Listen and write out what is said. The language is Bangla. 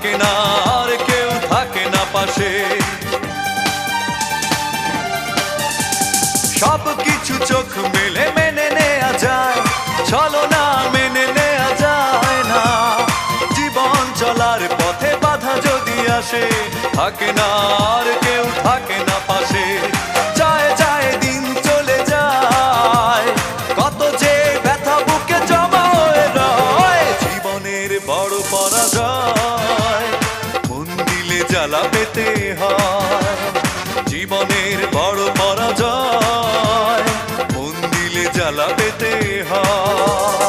থাকে না আর কেউ থাকে না পাশে। সব কিছু চোখ মেলে মেনে নেয়া যায়, ছলনা মেনে নেয়া যায় না। জীবন চলার পথে বাধা যদি আসে, থাকে না আর কেউ থাকে না পাশে। যায় যায় দিন চলে যায়, কত যে ব্যথা বুকে জমা হয়ে রয়। জীবনের বড় পরাজয়, মন দিলে জ্বালা পেতে হয়। জীবনের বড় পরাজয়, মন দিলে জ্বালা পেতে হয়।